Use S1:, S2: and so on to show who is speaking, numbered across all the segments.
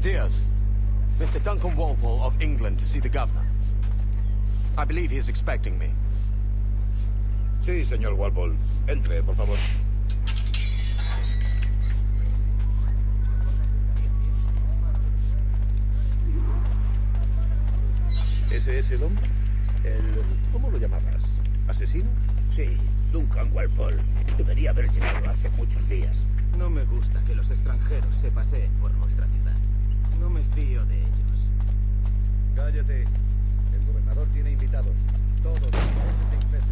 S1: Diaz. Mr. Duncan Walpole of England to see the governor. I believe he is expecting me.
S2: Sí, señor Walpole. Entre, por favor. ¿Ese es el hombre? ¿Cómo lo llamabas? ¿Asesino?
S3: Sí, Duncan Walpole. Debería haber llegado hace muchos días.
S4: No me gusta que los extranjeros se paseen por nuestra ciudad. No me fío de ellos.
S2: Cállate. El gobernador tiene invitados. Todos los ingleses.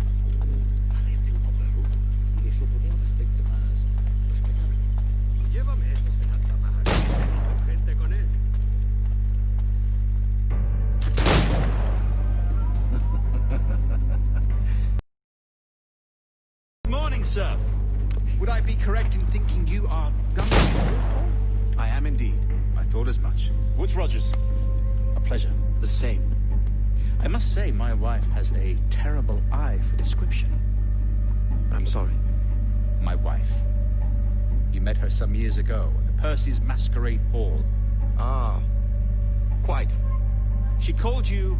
S3: Parece un hombre rudo y le suponía un aspecto más respetable.
S4: Llévame eso, señor Tamar. Tengo gente con él.
S5: Good morning, sir. Would I be correct in thinking you are Duncan Walpole?
S1: I am indeed.
S5: I thought as much.
S6: Woods Rogers. A pleasure.
S5: The same. I must say, my wife has a terrible eye for description.
S1: I'm sorry.
S5: My wife. You met her some years ago at the Percy's Masquerade Ball.
S1: Ah, quite.
S5: She called you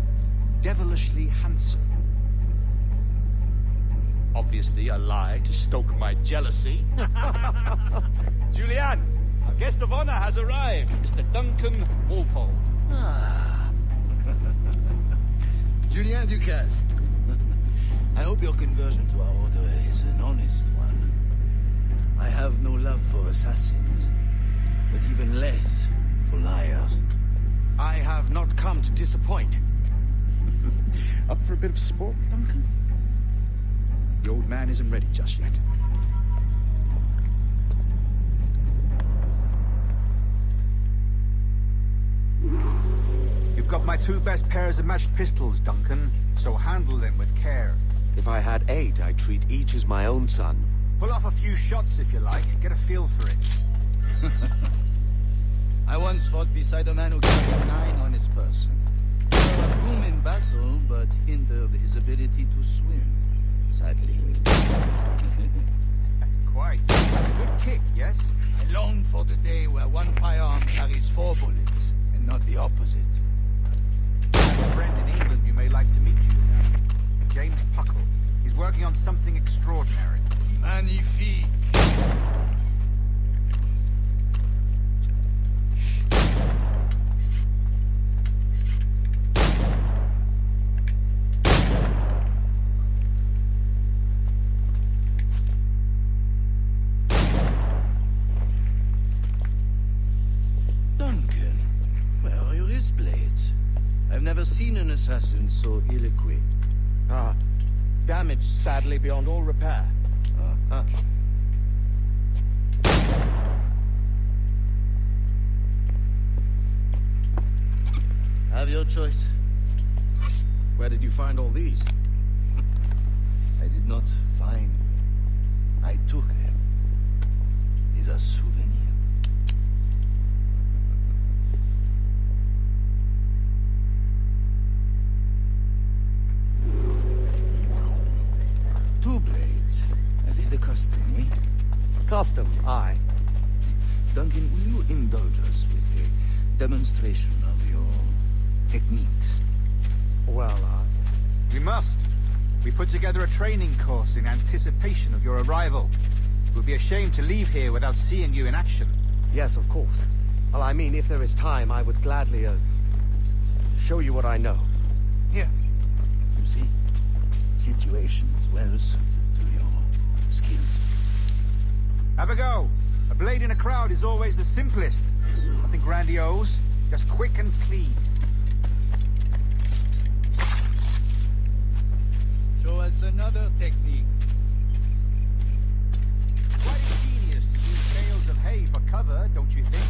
S5: devilishly handsome. Obviously a lie to stoke my jealousy.
S6: Julianne, our guest of honor has arrived, Mr. Duncan Walpole.
S7: Julien Ducasse. I hope your conversion to our order is an honest one. I have no love for assassins, but even less for liars.
S1: I have not come to disappoint.
S5: Up for a bit of sport, Duncan? The old man isn't ready just yet.
S4: You've got my two best pairs of matched pistols, Duncan, so handle them with care.
S1: If I had 8, I'd treat each as my own son.
S4: Pull off a few shots if you like, get a feel for it.
S7: I once fought beside a man who carried 9 on his person. A boom in battle, but hindered his ability to swim, sadly.
S4: Quite. That's a good kick, yes?
S7: I long for the day where one firearm carries 4 bullets, and not the opposite.
S4: I have a friend in England you may like to meet, Julian. James Puckle. He's working on something extraordinary.
S7: Magnifique! Duncan, where are your wrist blades? I've never seen an assassin so ill-equipped.
S1: Ah, damaged sadly beyond all repair.
S7: Uh-huh. Have your choice.
S1: Where did you find all these?
S7: I did not find. I took them. These are souvenirs. Two blades, as is the custom, eh?
S1: Custom, aye.
S7: Duncan, will you indulge us with a demonstration of your techniques?
S1: Well,
S4: We must. We put together a training course in anticipation of your arrival. It would be a shame to leave here without seeing you in action.
S1: yes, of course. Well, I mean, if there is time, I would gladly, show you what I know.
S4: Here.
S7: You see, situations well suited to your skills.
S4: Have a go. A blade in a crowd is always the simplest. Nothing grandiose, just quick and clean.
S7: Show us another technique.
S4: Quite ingenious to use bales of hay for cover, don't you think?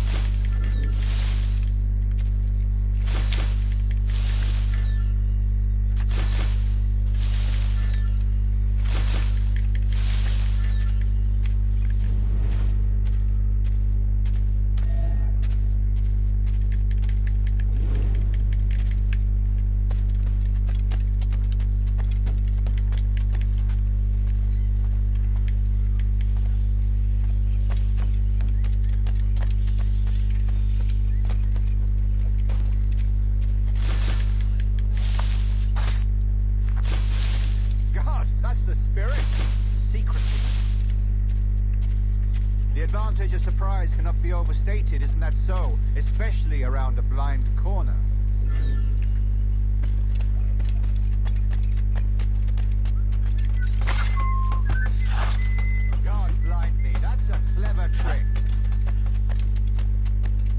S4: The advantage of surprise cannot be overstated, isn't that so? Especially around a blind corner. God blind me, that's a clever trick.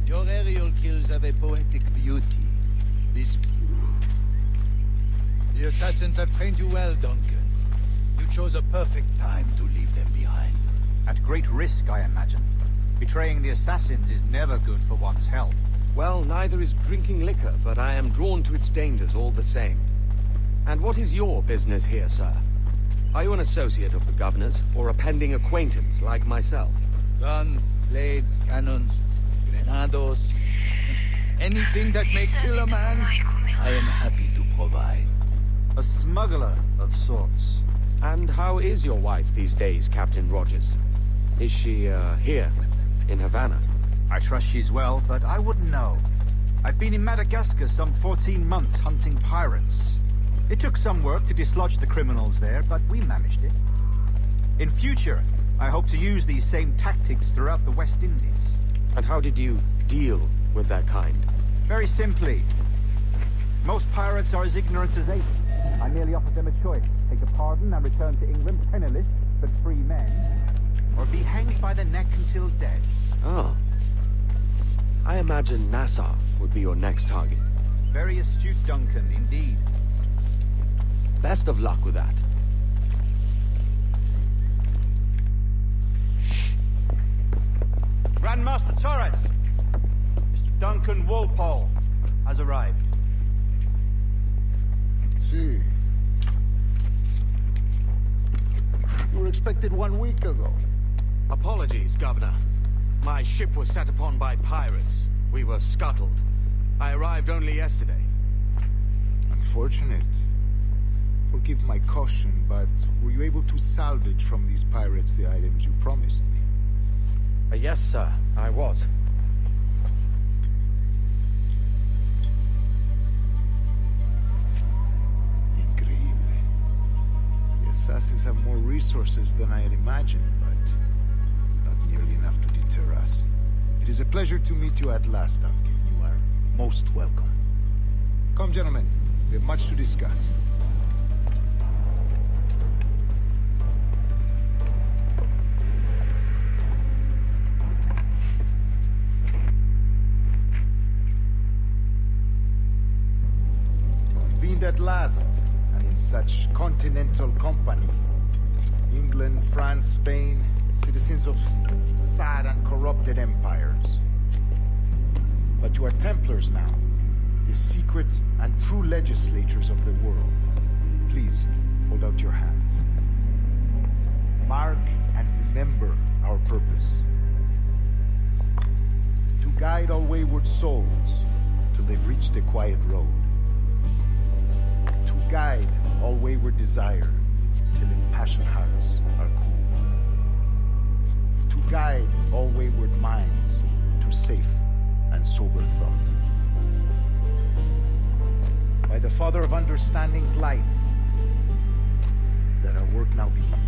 S7: Your aerial kills have a poetic beauty. The assassins have trained you well, Duncan. You chose a perfect time to leave them behind.
S4: At great risk, I imagine. Betraying the assassins is never good for one's health.
S1: Well, neither is drinking liquor, but I am drawn to its dangers all the same. And what is your business here, sir? Are you an associate of the governor's, or a pending acquaintance like myself?
S7: Guns, blades, cannons, grenados. Anything that may kill a man, I am happy to provide.
S4: A smuggler of sorts.
S1: And how is your wife these days, Captain Rogers? Is she, here, in Havana?
S4: I trust she's well, but I wouldn't know. I've been in Madagascar some 14 months hunting pirates. It took some work to dislodge the criminals there, but we managed it. In future, I hope to use these same tactics throughout the West Indies.
S1: And how did you deal with that kind?
S4: Very simply. Most pirates are as ignorant as apes. I merely offered them a choice. Take a pardon and return to England penniless, but free men. Or be hanged by the neck until dead.
S1: Oh. I imagine Nassau would be your next target.
S4: Very astute, Duncan, indeed.
S1: Best of luck with that.
S4: Grandmaster Torres! Mr. Duncan Walpole has arrived.
S3: See. You were expected 1 week ago.
S1: Apologies, Governor. My ship was set upon by pirates. We were scuttled. I arrived only yesterday.
S3: Unfortunate. Forgive my caution, but were you able to salvage from these pirates the items you promised me?
S1: Yes, sir. I was.
S3: Increíble. The assassins have more resources than I had imagined, but not nearly enough to deter us. It is a pleasure to meet you at last, Duncan. You are most welcome. Come, gentlemen. We have much to discuss. Convened at last, and in such continental company. England, France, Spain, citizens of sad and corrupted empires. But you are Templars now, the secret and true legislators of the world. Please, hold out your hands. Mark and remember our purpose. To guide all wayward souls till they've reached the quiet road. To guide all wayward desire till impassioned hearts are cool. To guide all wayward minds to safe and sober thought. By the Father of Understanding's light, let our work now begin.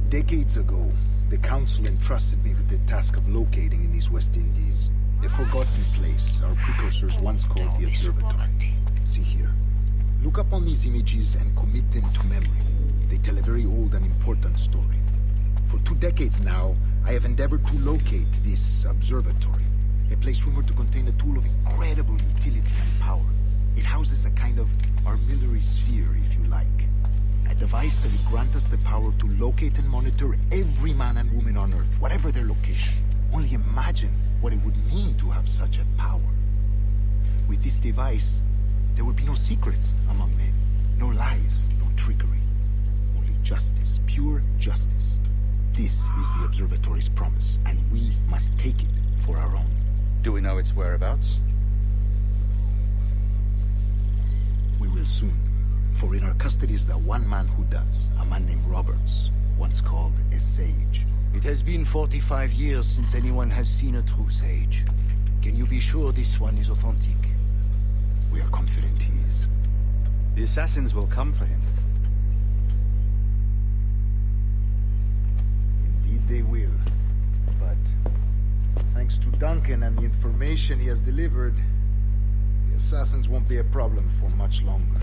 S3: Decades ago, the Council entrusted me with the task of locating in these West Indies a forgotten place our precursors once called the Observatory. See here. Look up on these images and commit them to memory. They tell a very old and important story. For 2 decades now, I have endeavored to locate this observatory, a place rumored to contain a tool of incredible utility and power. It houses a kind of armillary sphere, if you like. A device that would grant us the power to locate and monitor every man and woman on Earth, whatever their location. Only imagine what it would mean to have such a power. With this device, there would be no secrets among men, no lies, no trickery. Only justice, pure justice. This is the Observatory's promise, and we must take it for our own.
S5: Do we know its whereabouts?
S3: We will soon. For in our custody is the one man who does, a man named Roberts, once called a sage.
S7: It has been 45 years since anyone has seen a true sage. Can you be sure this one is authentic?
S3: We are confident he is.
S4: The assassins will come for him.
S3: Indeed they will. But thanks to Duncan and the information he has delivered, the assassins won't be a problem for much longer.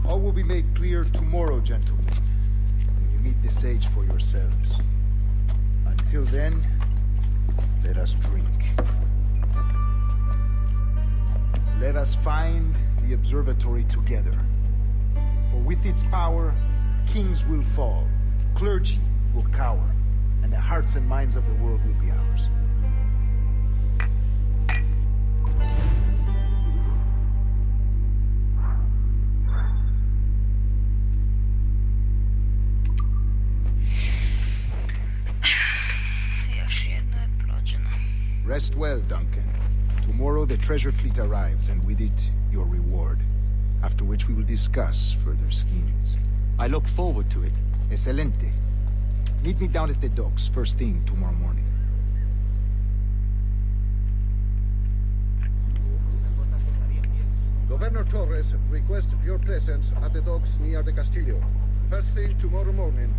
S3: All will be made clear tomorrow, gentlemen, when you meet the sage for yourselves. Until then, let us drink. Let us find the observatory together. For with its power, kings will fall, clergy will cower, and the hearts and minds of the world will be ours. Rest well, Duncan. Tomorrow the treasure fleet arrives, and with it, your reward. After which we will discuss further schemes.
S1: I look forward to it.
S3: Excelente. Meet me down at the docks first thing tomorrow morning.
S2: Governor Torres requests your presence at the docks near the Castillo. First thing tomorrow morning.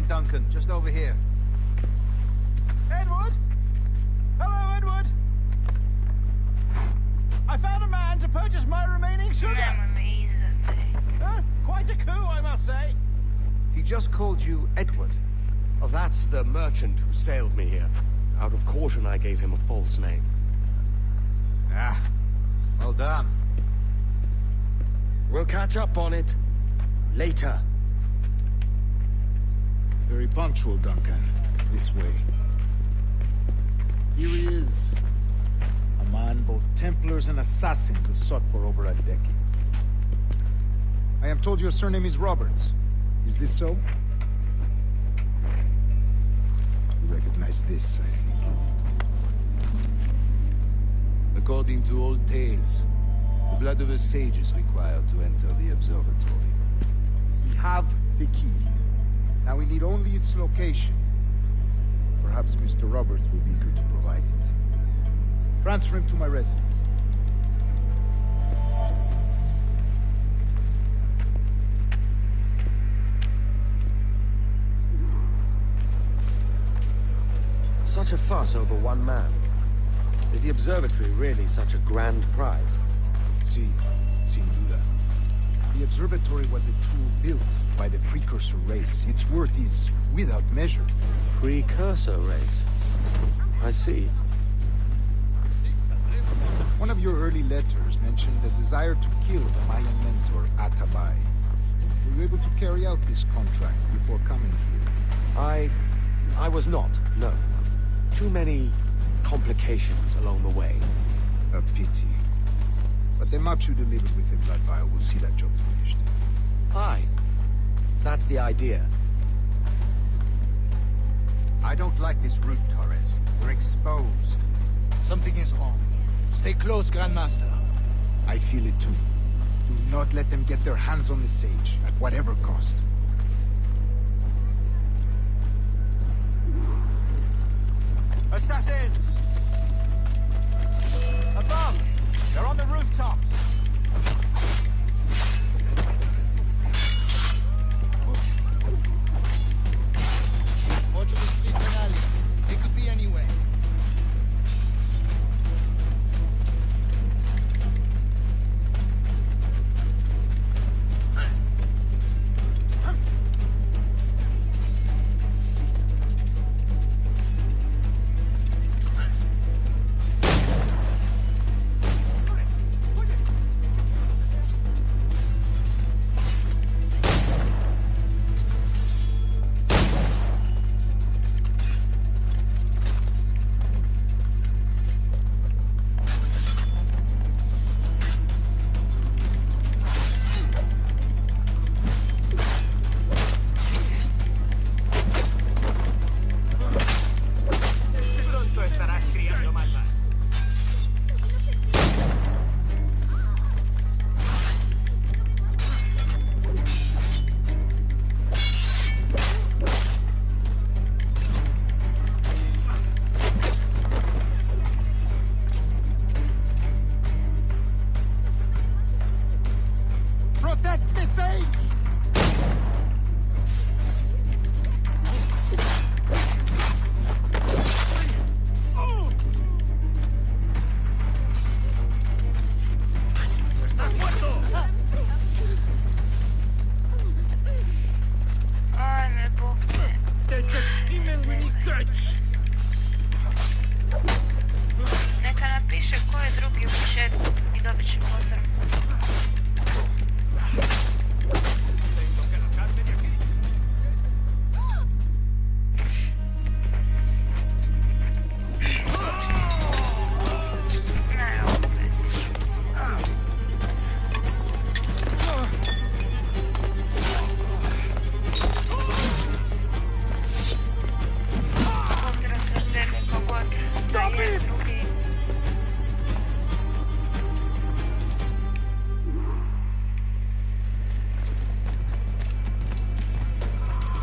S4: Duncan, just over here.
S6: Edward? Hello, Edward. I found a man to purchase my remaining sugar. Quite a coup, I must say.
S4: He just called you Edward.
S1: Oh, that's the merchant who sailed me here. Out of caution, I gave him a false name.
S4: Ah, well done.
S1: We'll catch up on it later.
S3: Very punctual, Duncan. This way. Here he is. A man both Templars and Assassins have sought for over a decade. I am told your surname is Roberts. Is this so? You recognize this, I think.
S7: According to old tales, the blood of a sage is required to enter the observatory.
S3: We have the key. Now we need only its location. Perhaps Mr. Roberts will be eager to provide it. Transfer him to my residence.
S1: Such a fuss over one man. Is the observatory really such a grand prize?
S3: Si, sin duda. The observatory was a tool built by the precursor race. Its worth is without measure.
S1: Precursor race. I see.
S3: One of your early letters mentioned a desire to kill the Mayan mentor, Atabai. Were you able to carry out this contract before coming here?
S1: I was not, no. Too many complications along the way.
S3: A pity. But the maps you delivered with the blood vial will see that job finished.
S1: Aye. That's the idea.
S4: I don't like this route, Torres. We're exposed.
S7: Something is wrong. Stay close, Grandmaster.
S3: I feel it too. Do not let them get their hands on the sage, at whatever cost.
S4: Assassins! Above! They're on the rooftops!
S7: Watch the street and alley. They could be anywhere.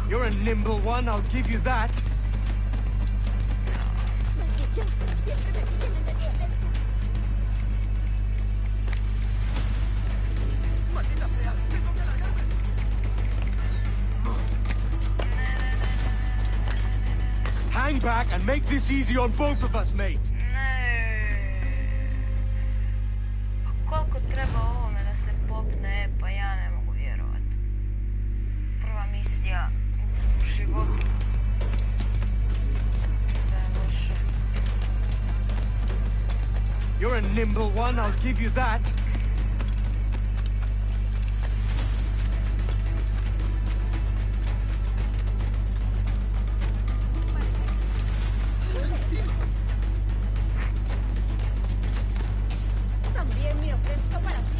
S1: You're a nimble one, I'll give you that. Hang back and make this easy on both of us, mate.
S8: Koliko treba ovome da se popne, pa ja ne mogu vjerovat. Prva misija u životu. Da je loše.
S1: You're a nimble one, I'll give you that.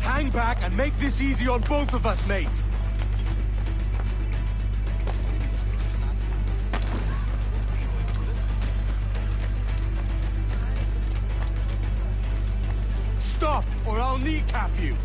S1: Hang back and make this easy on both of us, mate. Stop, or I'll kneecap you.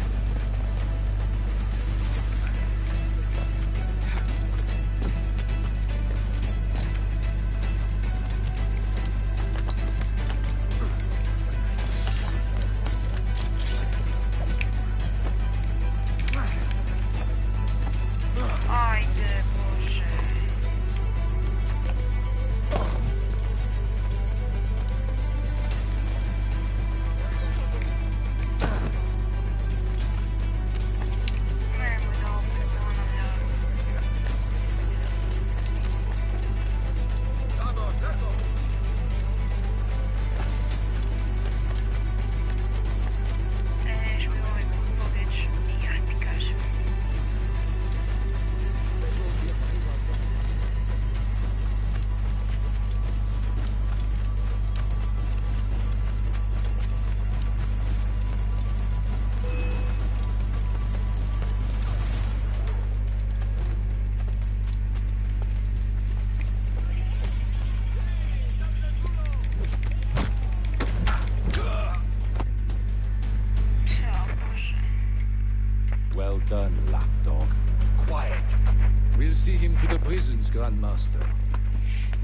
S7: see him to the prisons, Grandmaster.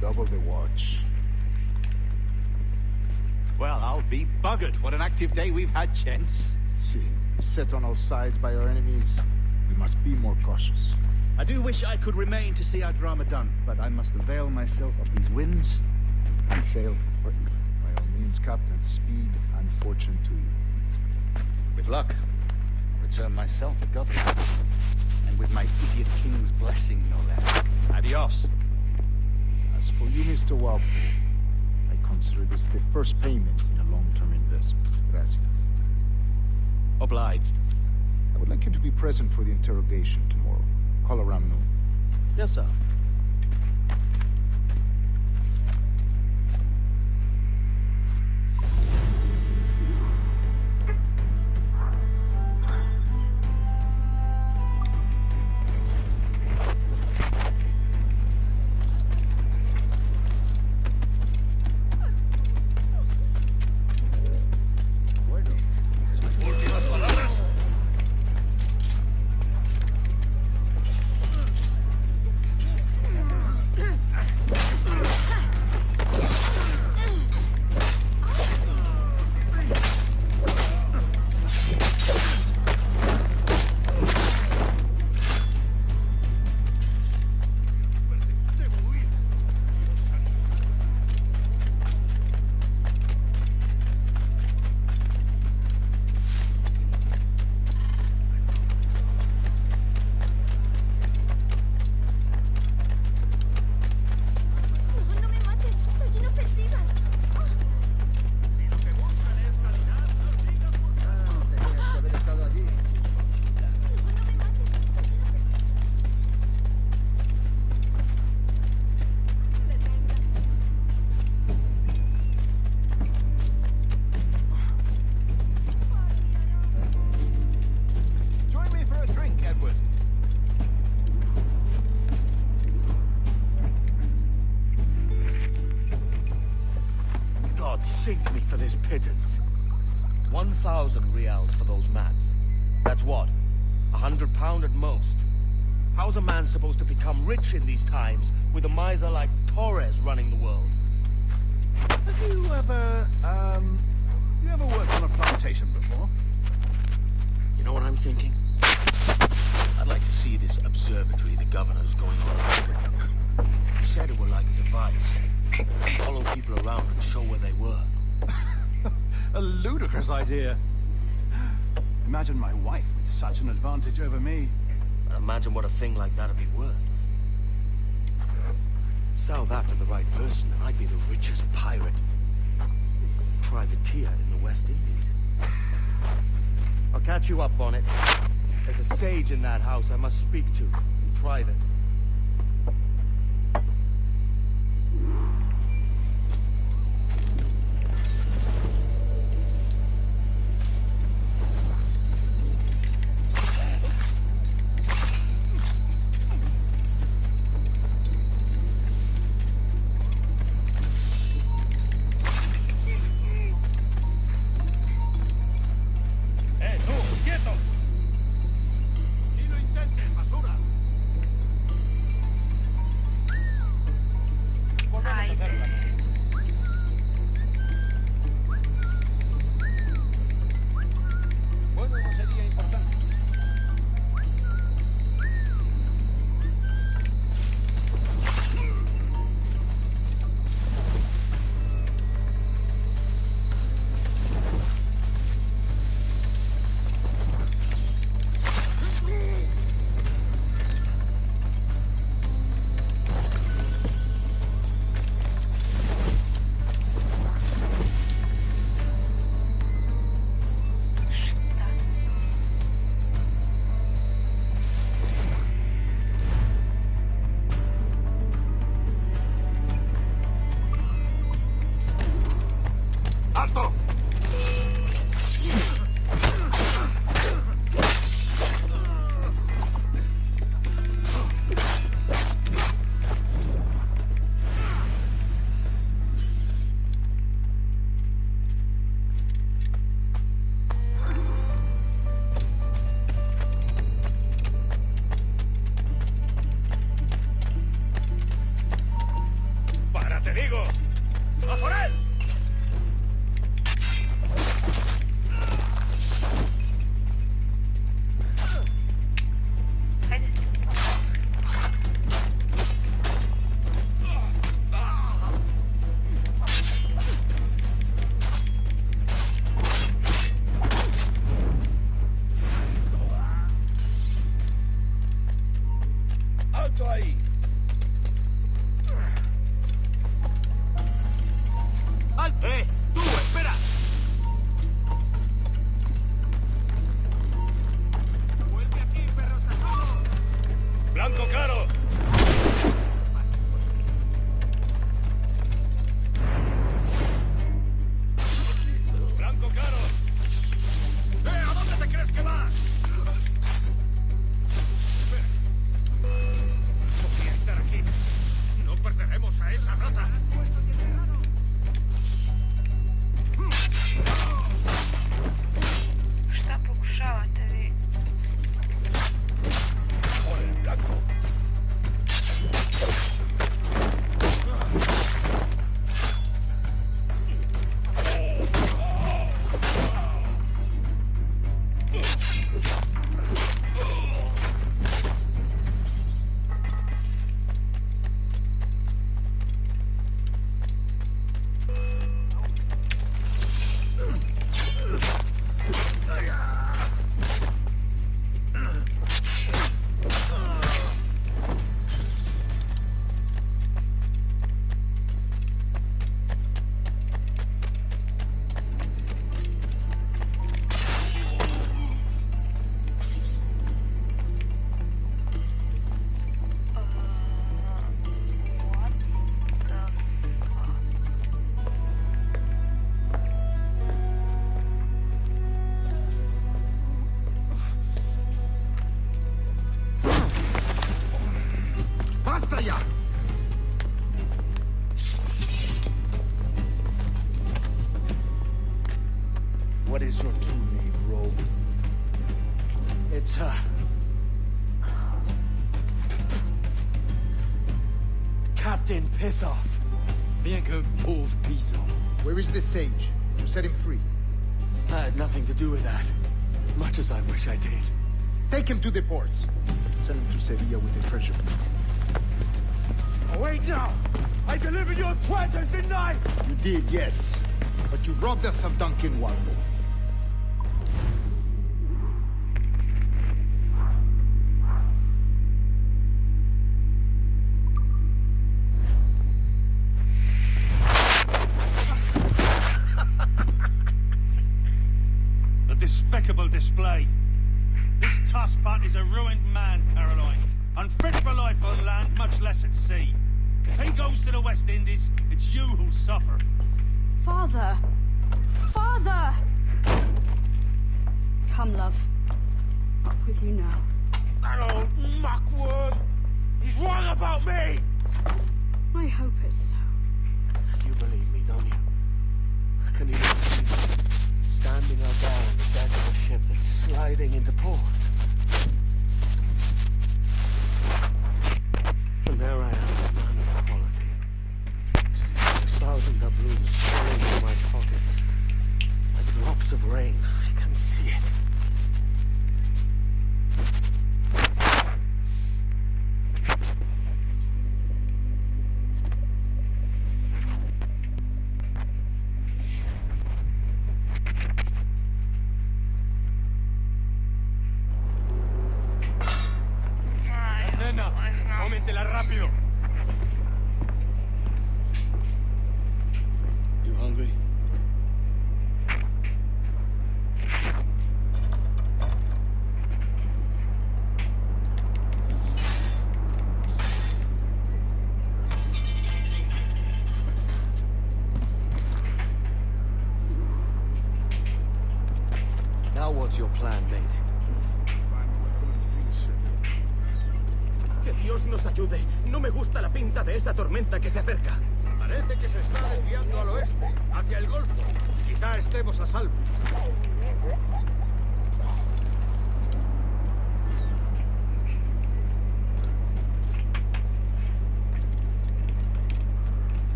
S3: Double the watch.
S4: Well, I'll be buggered. What an active day we've had, gents.
S3: See, set on all sides by our enemies, we must be more cautious.
S4: I do wish I could remain to see our drama done, but I must avail myself of these winds and sail for England.
S3: By all means, Captain, speed and fortune to you.
S4: With luck, return myself a governor. And with my idiot king's blessing, no less. Adios.
S3: As for you, Mr. Walpole, I consider this the first payment in a long-term investment. Gracias.
S1: Obliged.
S3: I would like you to be present for the interrogation tomorrow. Call around noon.
S1: Yes, sir. Sink me for this pittance. 1,000 reals for those maps. That's what? £100 at most. How's a man supposed to become rich in these times with a miser like Torres running the world?
S5: Have you ever worked on a plantation before?
S1: You know what I'm thinking? I'd like to see this observatory the governor's going on. He said it were like a device. Follow people around and show where they were.
S5: A ludicrous idea. Imagine my wife with such an advantage over me.
S1: And imagine what a thing like that'd be worth. Sell that to the right person and I'd be the richest pirate. Privateer in the West Indies. I'll catch you up on it. There's a sage in that house I must speak to in private.
S7: alto ahí!
S6: ¡Alto! ¡Tú, espera! ¡Vuelve aquí, perro sacado! ¡Blanco claro! ¡Blanco claro! ¿A dónde te crees que vas? Espera. Podría estar aquí. No perderemos a esa rata.
S8: Šta pokušavate vi?
S3: ¡Basta ya! What is your true name, rogue?
S1: It's, Captain Pissoff.
S7: Bien que pauvre paysan.
S3: Where is the sage? To set him free.
S1: I had nothing to do with that. Much as I wish I did.
S3: Take him to the ports. Send him to Sevilla with the treasure plate.
S6: Oh, wait now! I delivered your treasures, didn't I?
S3: You did, yes. But you robbed us of Duncan Walpole.
S6: A despicable display. This tosspot is a ruined man, Caroline. Unfit for life on land, much less at sea. If he goes to the West Indies, it's you who'll suffer.
S9: Father! Father! Come, love. Up with you now.
S6: That old muckwort! He's wrong about me!
S9: I hope it's so.
S1: You believe me, don't you? Can you not see me? Standing out there on the deck of a ship that's sliding into port. And there I am, a man of quality. 1,000 doubloons falling into my pockets. Like drops of rain. I can see it.
S6: ¡Cómetela rápido!
S1: You hungry? Now what's your plan, mate?
S6: ¡Que Dios nos ayude! No me gusta la pinta de esa tormenta que se acerca. Parece que se está desviando al oeste, hacia el Golfo. Quizá estemos a salvo.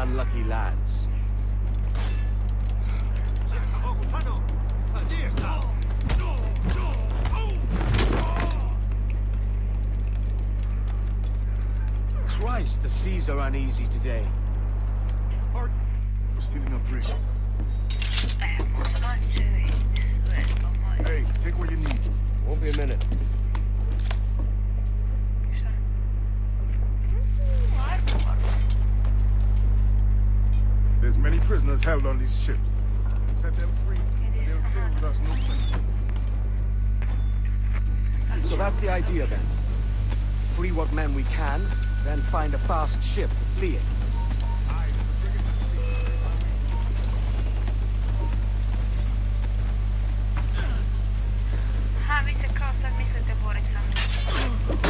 S1: Unlucky lads.
S6: ¡Gusano! ¡Allí está!
S1: Christ, the seas are uneasy today.
S3: We're stealing a brig. Hey, take what you need.
S1: Won't be a minute.
S3: There's many prisoners held on these ships. Set them free. They'll sail with us no question.
S1: So that's the idea then. Free what men we can, then find a fast ship to flee it.
S8: Vi se kao sad mislite borit sa mnom.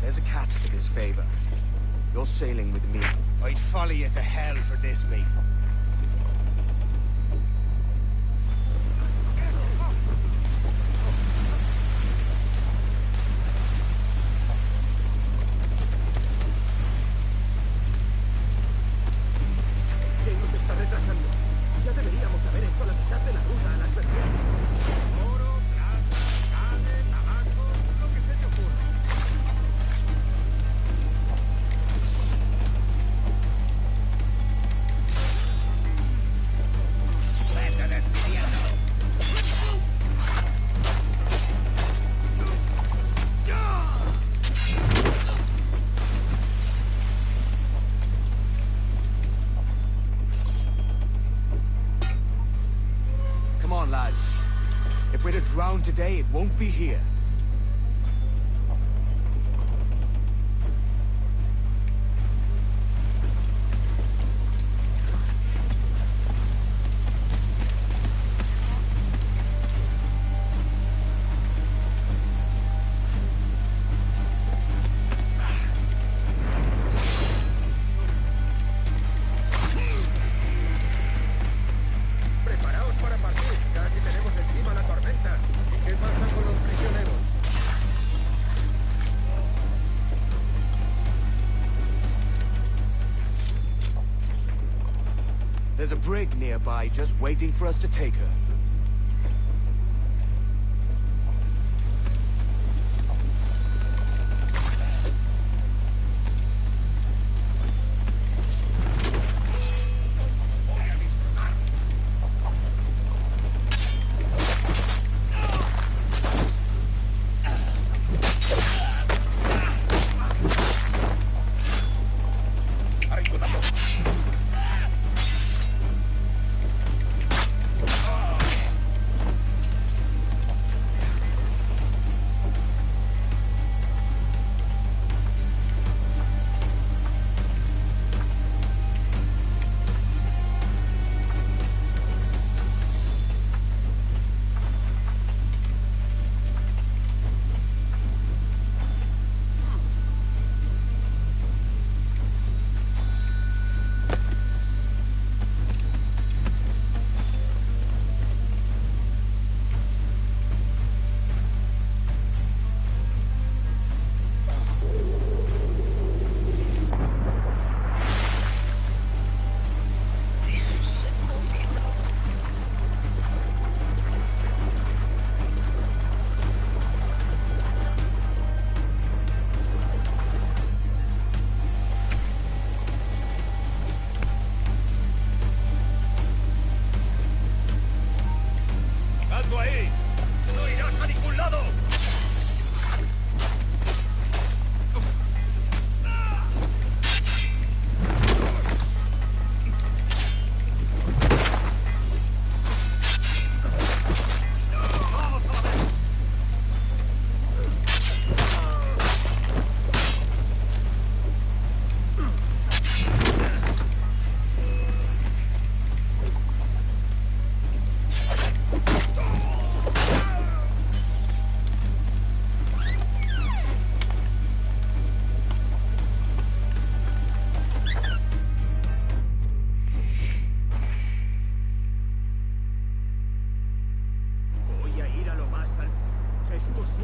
S1: There's a catch to this favor. You're sailing with me.
S10: I'd follow you to hell for this, mate.
S2: ¿Qué nos está retrasando? Ya deberíamos haber hecho la mitad de la ruta a las versiones. Oro, plata, carne, tabaco, lo que se te ocurra.
S1: Come on, lads. If we're to drown today, it won't be here.
S2: Preparaos para partir, casi tenemos encima la tormenta. ¿Qué pasa con los prisioneros?
S1: There's a brig nearby just waiting for us to take her.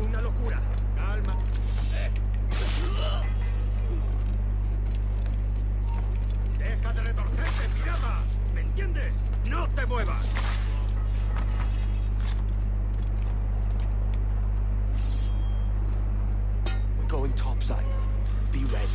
S2: Una locura. Calma. Deja de retorcerte, pirata. ¿Me entiendes? ¡No te muevas!
S1: We're going topside. Be ready.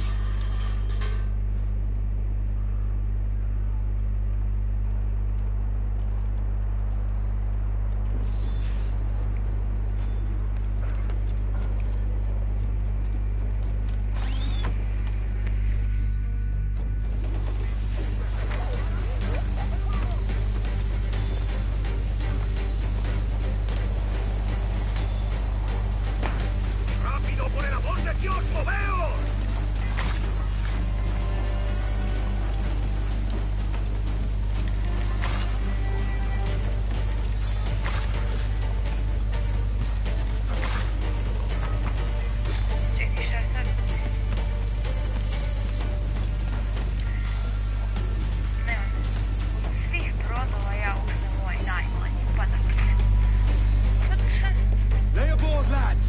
S2: ¡Rápido, por el amor de Dios, moveos!
S8: Čekaj, šta je sad? Nemam. Od svih brodova ja uzmem ovaj najmanji, pa da
S2: Lay aboard, lads!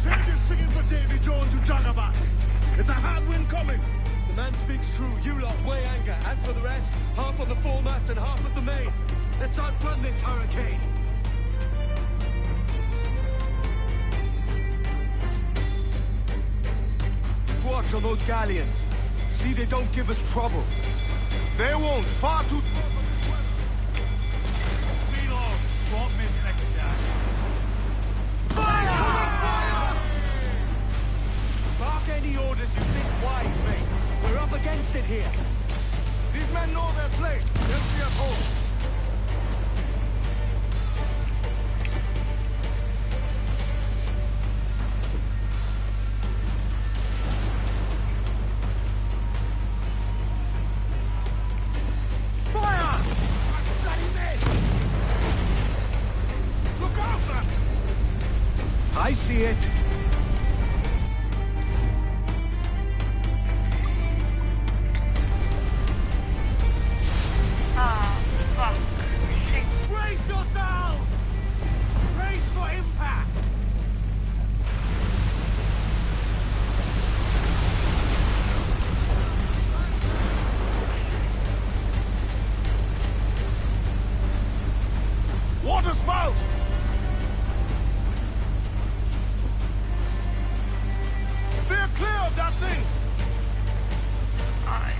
S2: Save your singing for Davy Jones, you jagabats! It's a hard wind coming!
S1: The man speaks true. You lot weigh anchor. As for the rest, half on the foremast and half at the main. Let's outrun this hurricane. Watch on those galleons. See they don't give us trouble.
S2: They won't. Far too...
S6: Reload. Won't miss next time.
S1: Bark any orders you think wise, mate. We're up against it here.
S2: These men know their place. They'll see us home. Fire! Bloody men! Look out, man!
S1: I see it.
S8: Ah, fuck. Shit.
S2: Brace yourselves! Brace for impact! Water spout! Steer clear of that thing!
S8: Aj,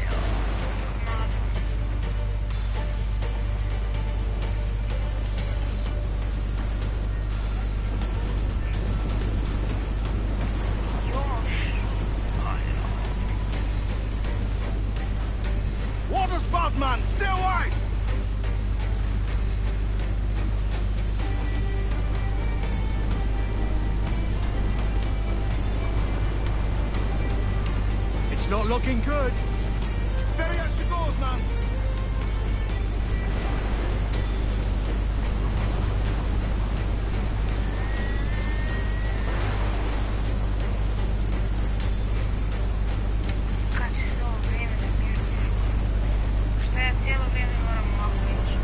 S2: Water spout, man! Stay wide!
S1: It's not looking good.
S2: Steady as she goes, man!
S8: kad će se ovo vrijeme smiriti? Šta ja cijelo vrijeme moram ovako ići?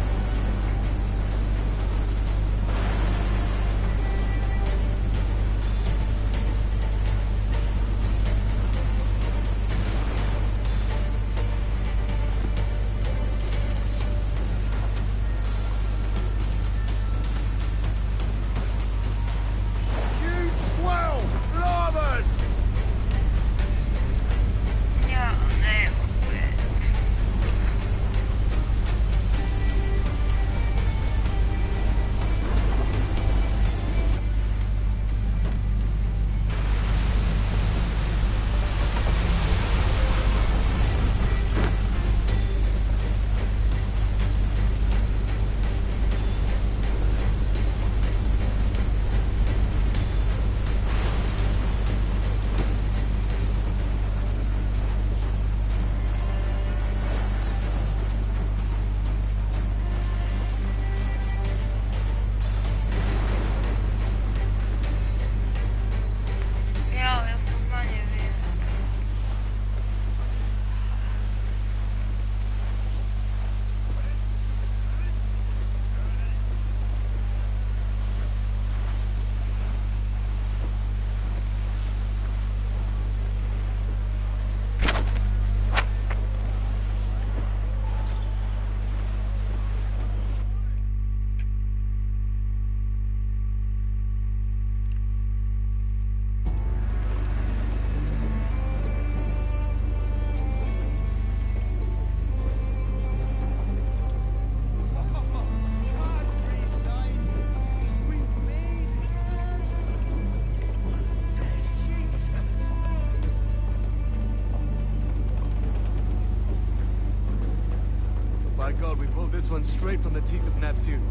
S1: this one straight from the teeth of Neptune.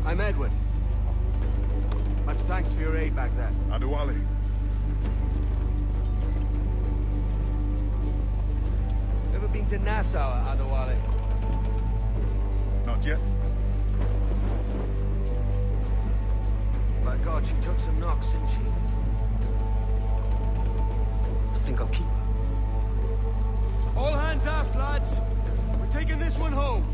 S1: I'm Edward. Much thanks for your aid back then.
S2: Adewale.
S1: Ever been to Nassau, Adewale?
S2: Not yet.
S1: By God, she took some knocks, didn't she? I think I'll keep her. All hands aft, lads. We're taking this one home.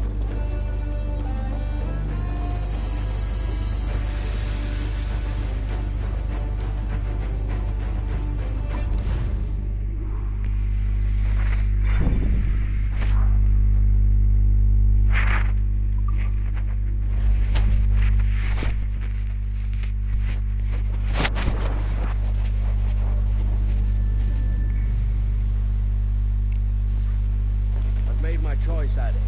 S1: Choice at it.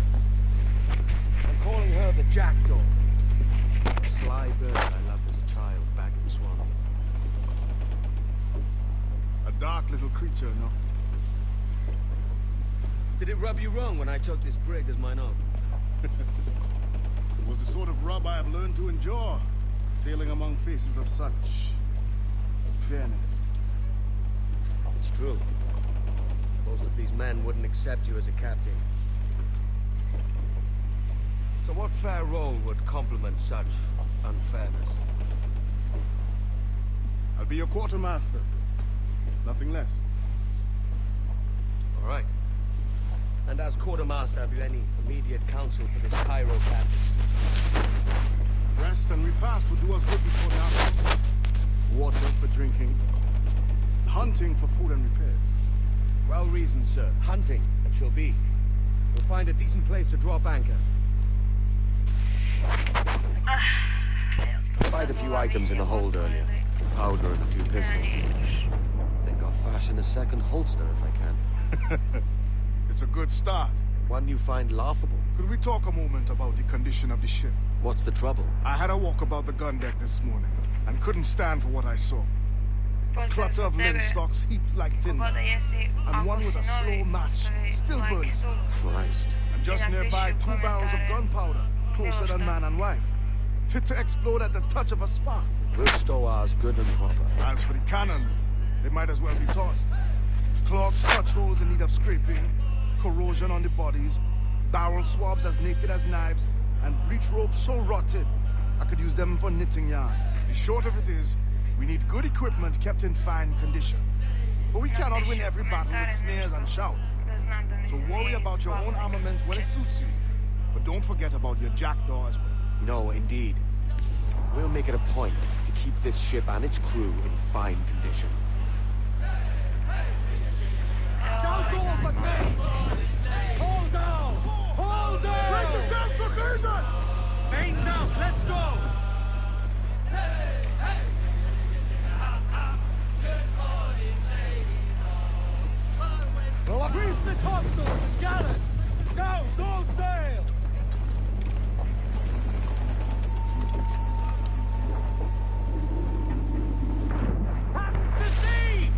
S1: I'm calling her the Jackdaw. A sly bird I loved as a child back in Swansea.
S2: A dark little creature, no?
S1: Did it rub you wrong when I took this brig as mine own?
S2: It was the sort of rub I have learned to endure, sailing among faces of such fairness.
S1: It's true. Most of these men wouldn't accept you as a captain. So what fair role would complement such unfairness?
S2: I'll be your quartermaster. Nothing less.
S1: All right. And as quartermaster, have you any immediate counsel for this Cairo captain?
S2: Rest and repast will do us good before the afternoon. Water for drinking. Hunting for food and repairs.
S1: Well reasoned, sir. Hunting, it shall be. We'll find a decent place to drop anchor. Spied a few items in the hold earlier. Powder and a few pistols. Think I'll fashion a second holster if I can.
S2: It's a good start.
S1: One you find laughable.
S2: Could we talk a moment about the condition of the ship?
S1: What's the trouble?
S2: I had a walk about the gun deck this morning, and couldn't stand for what I saw. A clutter of linstocks heaped like tinder, and one with a slow match, still burning.
S1: Christ.
S2: And just nearby, 2 barrels of gunpowder, closer than man and wife, fit to explode at the touch of a spark.
S1: We'll stow ours good and proper.
S2: As for the cannons, they might as well be tossed. Clogs, touch holes in need of scraping, corrosion on the bodies, barrel swabs as naked as knives, and breech ropes so rotted, I could use them for knitting yarn. The short of it is, we need good equipment kept in fine condition. But we cannot win every battle with snares and shouts. So worry about your own armament when it suits you. But don't forget about your jackdaw as well.
S1: No, indeed. We'll make it a point to keep this ship and its crew in fine condition.
S6: Hold down! Hold down!
S2: Brace yourselves for collision!
S6: Mains out, let's go! Reef the topsails and gallants! Scouts, all sail! Pack the sea!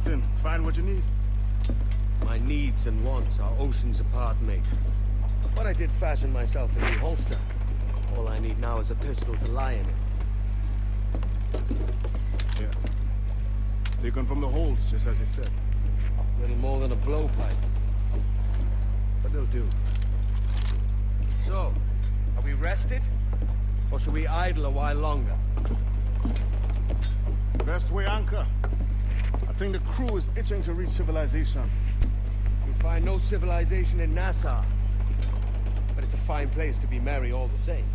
S2: Captain, find what you need.
S1: My needs and wants are oceans apart, mate. But I did fashion myself a new holster. All I need now is a pistol to lie in it.
S2: Yeah. Taken from the holds, just as you said.
S1: Little more than a blowpipe. But it'll do. So, are we rested? Or should we idle a while longer?
S2: Best way anchor. I think the crew is itching to reach civilization.
S1: You'll find no civilization in Nassau. But it's a fine place to be merry all the same.